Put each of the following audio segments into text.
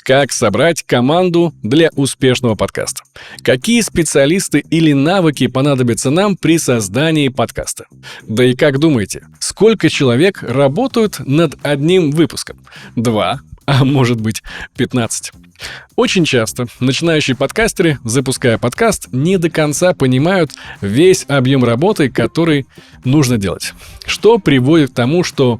Как собрать команду для успешного подкаста? Какие специалисты или навыки понадобятся нам при создании подкаста? Да и как думаете, сколько человек работают над одним выпуском? 2, а может быть 15. Очень часто начинающие подкастеры, запуская подкаст, не до конца понимают весь объем работы, который нужно делать. Что приводит к тому, что,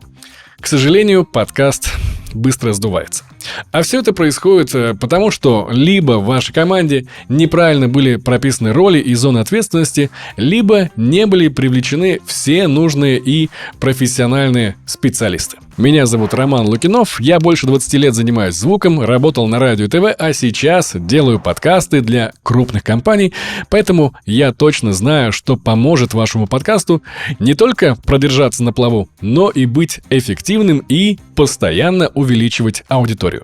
к сожалению, подкаст быстро сдувается. А все это происходит потому, что либо в вашей команде неправильно были прописаны роли и зоны ответственности, либо не были привлечены все нужные и профессиональные специалисты. Меня зовут Роман Лукинов, я больше 20 лет занимаюсь звуком, работал на радио и ТВ, а сейчас делаю подкасты для крупных компаний, поэтому я точно знаю, что поможет вашему подкасту не только продержаться на плаву, но и быть эффективным и постоянно увеличивать аудиторию.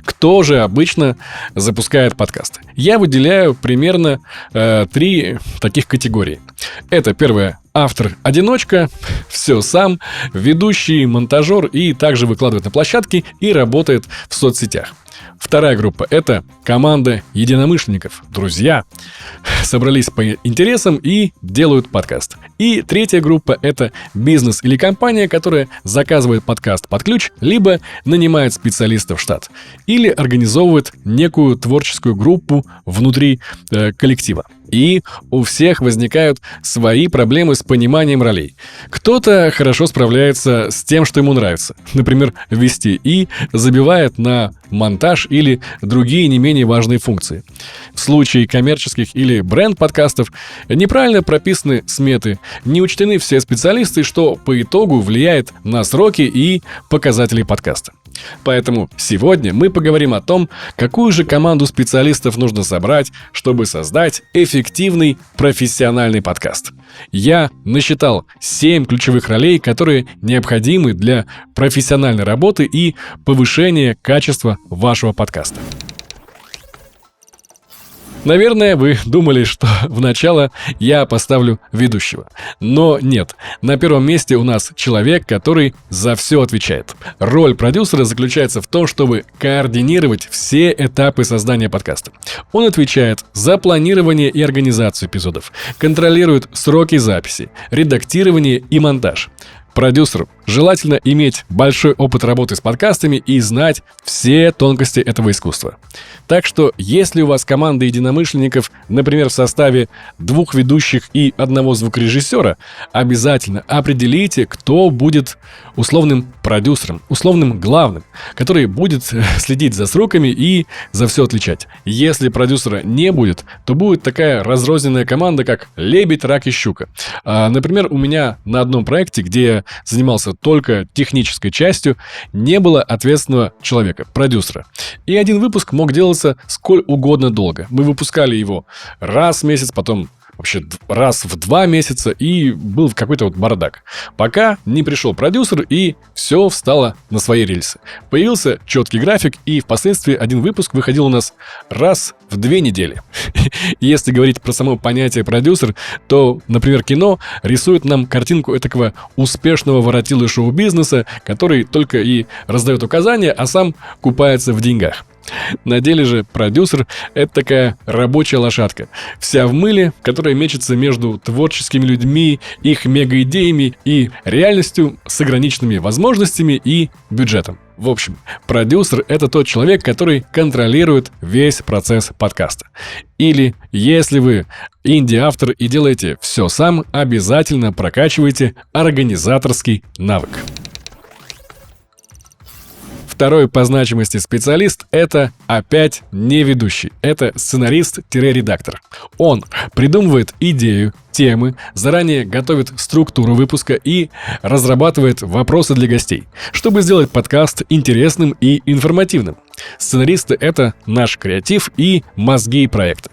Кто же обычно запускает подкасты? Я выделяю примерно 3 таких категории. Это первое. Автор-одиночка, все сам, ведущий, монтажер и также выкладывает на площадки и работает в соцсетях. Вторая группа – это команда единомышленников, друзья, собрались по интересам и делают подкаст. И третья группа – это бизнес или компания, которая заказывает подкаст под ключ, либо нанимает специалистов в штат, или организовывает некую творческую группу внутри коллектива. И у всех возникают свои проблемы с пониманием ролей. Кто-то хорошо справляется с тем, что ему нравится, например, вести, и забивает на монтаж или другие не менее важные функции. В случае коммерческих или бренд-подкастов неправильно прописаны сметы, не учтены все специалисты, что по итогу влияет на сроки и показатели подкаста. Поэтому сегодня мы поговорим о том, какую же команду специалистов нужно собрать, чтобы создать эффективный профессиональный подкаст. Я насчитал 7 ключевых ролей, которые необходимы для профессиональной работы и повышения качества вашего подкаста. Наверное, вы думали, что в начало я поставлю ведущего. Но нет. На первом месте у нас человек, который за все отвечает. Роль продюсера заключается в том, чтобы координировать все этапы создания подкаста. Он отвечает за планирование и организацию эпизодов, контролирует сроки записи, редактирование и монтаж. Продюсеру желательно иметь большой опыт работы с подкастами и знать все тонкости этого искусства. Так что, если у вас команда единомышленников, например, в составе 2 ведущих и 1 звукорежиссера, обязательно определите, кто будет условным продюсером, условным главным, который будет следить за сроками и за все отличать. Если продюсера не будет, то будет такая разрозненная команда, как лебедь, рак и щука. Например, у меня на одном проекте, где я занимался только технической частью, не было ответственного человека, продюсера. И один выпуск мог делаться сколь угодно долго. Мы выпускали его раз в месяц, потом вообще раз в 2 месяца, и был какой-то бардак. Пока не пришел продюсер, и все встало на свои рельсы. Появился четкий график, и впоследствии один выпуск выходил у нас раз в 2 недели. Если говорить про само понятие продюсер, то, например, кино рисует нам картинку этакого успешного воротилы шоу-бизнеса, который только и раздает указания, а сам купается в деньгах. На деле же продюсер — это такая рабочая лошадка, вся в мыле, которая мечется между творческими людьми, их мегаидеями и реальностью с ограниченными возможностями и бюджетом. В общем, продюсер — это тот человек, который контролирует весь процесс подкаста. Или, если вы инди-автор и делаете все сам, обязательно прокачивайте организаторский навык. Второй по значимости специалист – это опять не ведущий. Это сценарист-редактор. Он придумывает идею, темы, заранее готовит структуру выпуска и разрабатывает вопросы для гостей, чтобы сделать подкаст интересным и информативным. Сценаристы – это наш креатив и мозги проекта.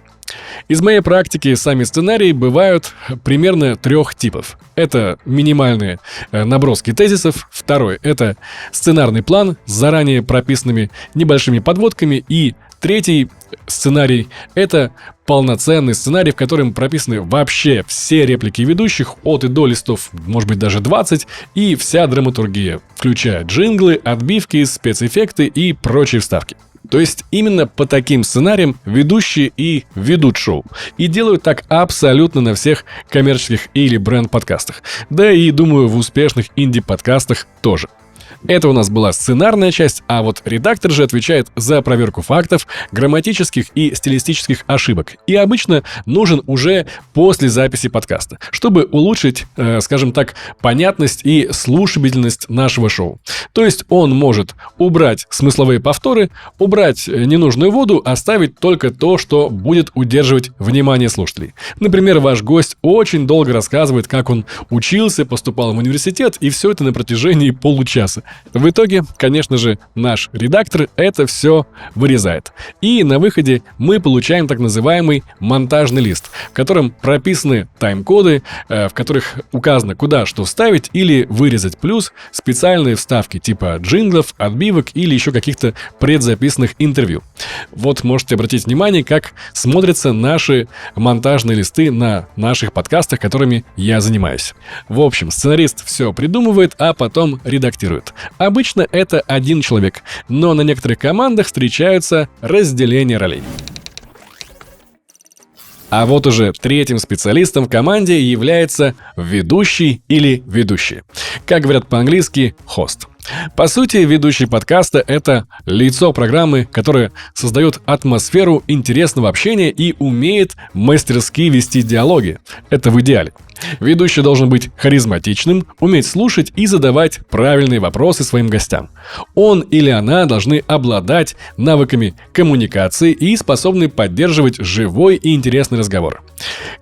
Из моей практики сами сценарии бывают примерно 3 типов. Это минимальные наброски тезисов. Второй – это сценарный план с заранее прописанными небольшими подводками. И третий сценарий – это полноценный сценарий, в котором прописаны вообще все реплики ведущих от и до листов, может быть даже 20, и вся драматургия, включая джинглы, отбивки, спецэффекты и прочие вставки. То есть именно по таким сценариям ведущие и ведут шоу. И делают так абсолютно на всех коммерческих или бренд-подкастах. Да и, думаю, в успешных инди-подкастах тоже. Это у нас была сценарная часть, а вот редактор же отвечает за проверку фактов, грамматических и стилистических ошибок. И обычно нужен уже после записи подкаста, чтобы улучшить, скажем так, понятность и слушабельность нашего шоу. То есть он может убрать смысловые повторы, убрать ненужную воду, оставить только то, что будет удерживать внимание слушателей. Например, ваш гость очень долго рассказывает, как он учился, поступал в университет, и все это на протяжении получаса. В итоге, конечно же, наш редактор это все вырезает. И на выходе мы получаем так называемый монтажный лист, в котором прописаны тайм-коды, в которых указано, куда что вставить или вырезать, плюс специальные вставки типа джинглов, отбивок или еще каких-то предзаписанных интервью. Вот можете обратить внимание, как смотрятся наши монтажные листы на наших подкастах, которыми я занимаюсь. В общем, сценарист все придумывает, а потом редактирует. Обычно это один человек, но на некоторых командах встречаются разделения ролей. А вот уже третьим специалистом в команде является ведущий или ведущая. Как говорят по-английски, host. По сути, ведущий подкаста — это лицо программы, которое создает атмосферу интересного общения и умеет мастерски вести диалоги. Это в идеале. Ведущий должен быть харизматичным, уметь слушать и задавать правильные вопросы своим гостям. Он или она должны обладать навыками коммуникации и способны поддерживать живой и интересный разговор.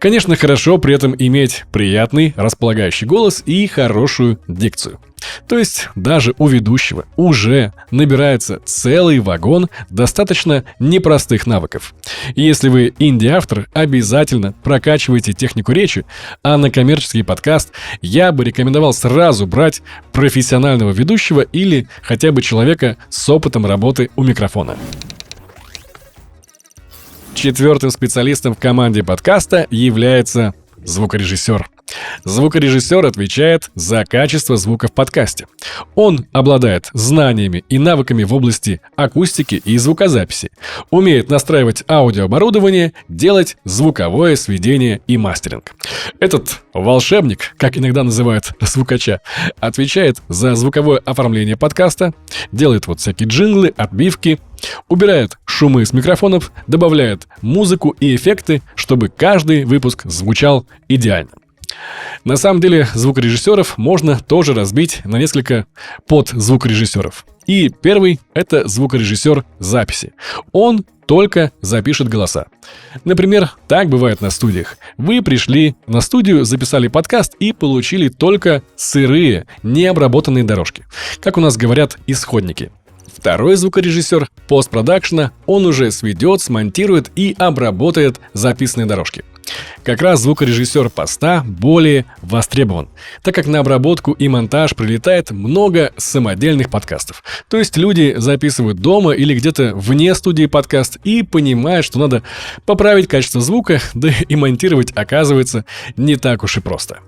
Конечно, хорошо при этом иметь приятный, располагающий голос и хорошую дикцию. То есть даже у ведущего уже набирается целый вагон достаточно непростых навыков. Если вы инди-автор, обязательно прокачивайте технику речи, а на коммерческий подкаст я бы рекомендовал сразу брать профессионального ведущего или хотя бы человека с опытом работы у микрофона. Четвертым специалистом в команде подкаста является звукорежиссер. Звукорежиссер отвечает за качество звука в подкасте. Он обладает знаниями и навыками в области акустики и звукозаписи, умеет настраивать аудиооборудование, делать звуковое сведение и мастеринг. Этот волшебник, как иногда называют звукача, отвечает за звуковое оформление подкаста, делает вот всякие джинглы, отбивки, убирает шумы с микрофонов, добавляет музыку и эффекты, чтобы каждый выпуск звучал идеально. На самом деле звукорежиссеров можно тоже разбить на несколько подзвукорежиссеров. И первый — это звукорежиссер записи. Он только запишет голоса. Например, так бывает на студиях. Вы пришли на студию, записали подкаст и получили только сырые, необработанные дорожки. Как у нас говорят, исходники. Второй звукорежиссер постпродакшена, он уже сведет, смонтирует и обработает записанные дорожки. Как раз звукорежиссер поста более востребован, так как на обработку и монтаж прилетает много самодельных подкастов. То есть люди записывают дома или где-то вне студии подкаст и понимают, что надо поправить качество звука, да и монтировать оказывается не так уж и просто.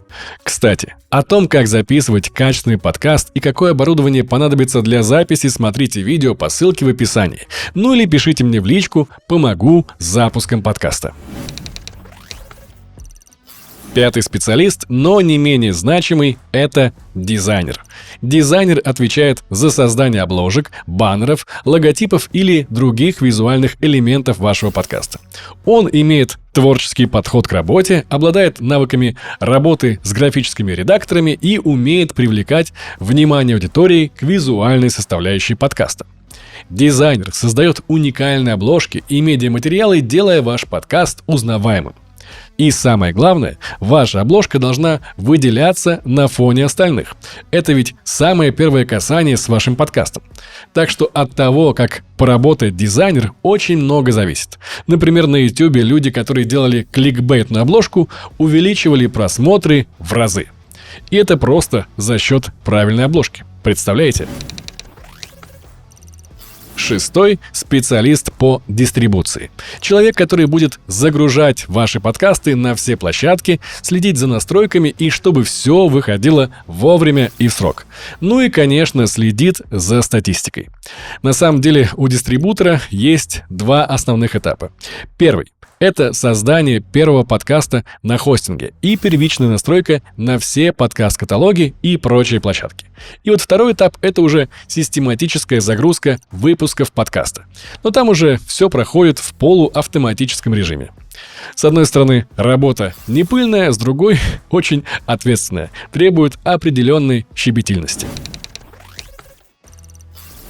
Кстати, о том, как записывать качественный подкаст и какое оборудование понадобится для записи, смотрите видео по ссылке в описании. Ну или пишите мне в личку, помогу с запуском подкаста. Пятый специалист, но не менее значимый, это дизайнер. Дизайнер отвечает за создание обложек, баннеров, логотипов или других визуальных элементов вашего подкаста. Он имеет творческий подход к работе, обладает навыками работы с графическими редакторами и умеет привлекать внимание аудитории к визуальной составляющей подкаста. Дизайнер создает уникальные обложки и медиаматериалы, делая ваш подкаст узнаваемым. И самое главное, ваша обложка должна выделяться на фоне остальных. Это ведь самое первое касание с вашим подкастом. Так что от того, как поработает дизайнер, очень много зависит. Например, на YouTube люди, которые делали кликбейтную обложку, увеличивали просмотры в разы. И это просто за счет правильной обложки. Представляете? Шестой – специалист по дистрибуции. Человек, который будет загружать ваши подкасты на все площадки, следить за настройками и чтобы все выходило вовремя и в срок. Ну и, конечно, следит за статистикой. На самом деле у дистрибутора есть два основных этапа. Первый – это создание первого подкаста на хостинге и первичная настройка на все подкаст-каталоги и прочие площадки. И вот второй этап — это уже систематическая загрузка выпусков подкаста. Но там уже все проходит в полуавтоматическом режиме. С одной стороны, работа не пыльная, с другой — очень ответственная, требует определенной щепетильности.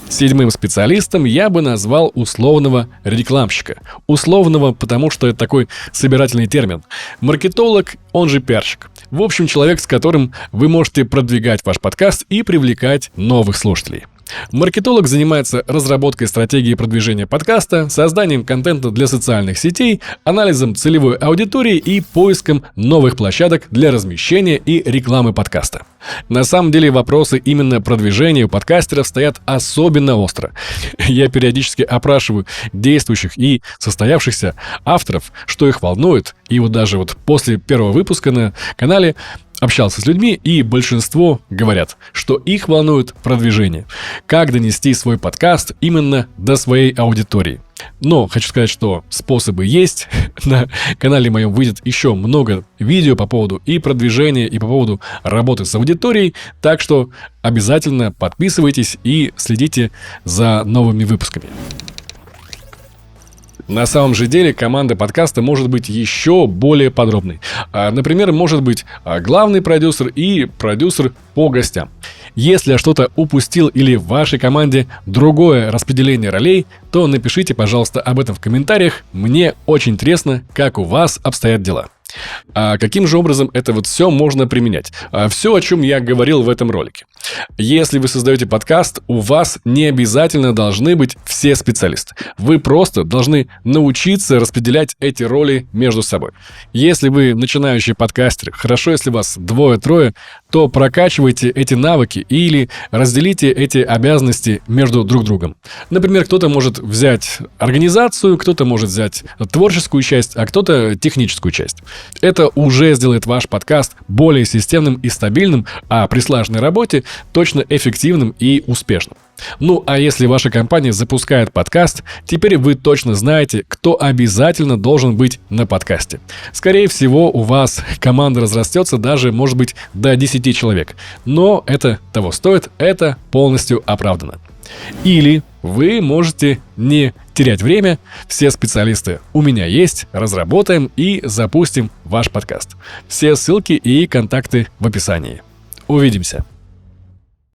Седьмым специалистом я бы назвал условного рекламщика. Условного, потому что это такой собирательный термин. Маркетолог, он же пиарщик. В общем, человек, с которым вы можете продвигать ваш подкаст и привлекать новых слушателей. Маркетолог занимается разработкой стратегии продвижения подкаста, созданием контента для социальных сетей, анализом целевой аудитории и поиском новых площадок для размещения и рекламы подкаста. На самом деле вопросы именно продвижения у подкастеров стоят особенно остро. Я периодически опрашиваю действующих и состоявшихся авторов, что их волнует, и вот даже вот после первого выпуска на канале общался с людьми, и большинство говорят, что их волнует продвижение. Как донести свой подкаст именно до своей аудитории. Но хочу сказать, что способы есть. На канале моем выйдет еще много видео по поводу и продвижения, и по поводу работы с аудиторией. Так что обязательно подписывайтесь и следите за новыми выпусками. На самом же деле команда подкаста может быть еще более подробной. Например, может быть главный продюсер и продюсер по гостям. Если я что-то упустил или в вашей команде другое распределение ролей, то напишите, пожалуйста, об этом в комментариях. Мне очень интересно, как у вас обстоят дела. А каким же образом это вот все можно применять? Все, о чем я говорил в этом ролике. Если вы создаете подкаст, у вас не обязательно должны быть все специалисты. Вы просто должны научиться распределять эти роли между собой. Если вы начинающий подкастер, хорошо, если вас двое-трое, то прокачивайте эти навыки или разделите эти обязанности между друг другом. Например, кто-то может взять организацию, кто-то может взять творческую часть, а кто-то техническую часть. Это уже сделает ваш подкаст более системным и стабильным, а при слаженной работе точно эффективным и успешным. Ну, а если ваша компания запускает подкаст, теперь вы точно знаете, кто обязательно должен быть на подкасте. Скорее всего, у вас команда разрастется даже, может быть, до 10 человек. Но это того стоит, это полностью оправдано. Или вы можете не терять время, все специалисты у меня есть, разработаем и запустим ваш подкаст. Все ссылки и контакты в описании. Увидимся!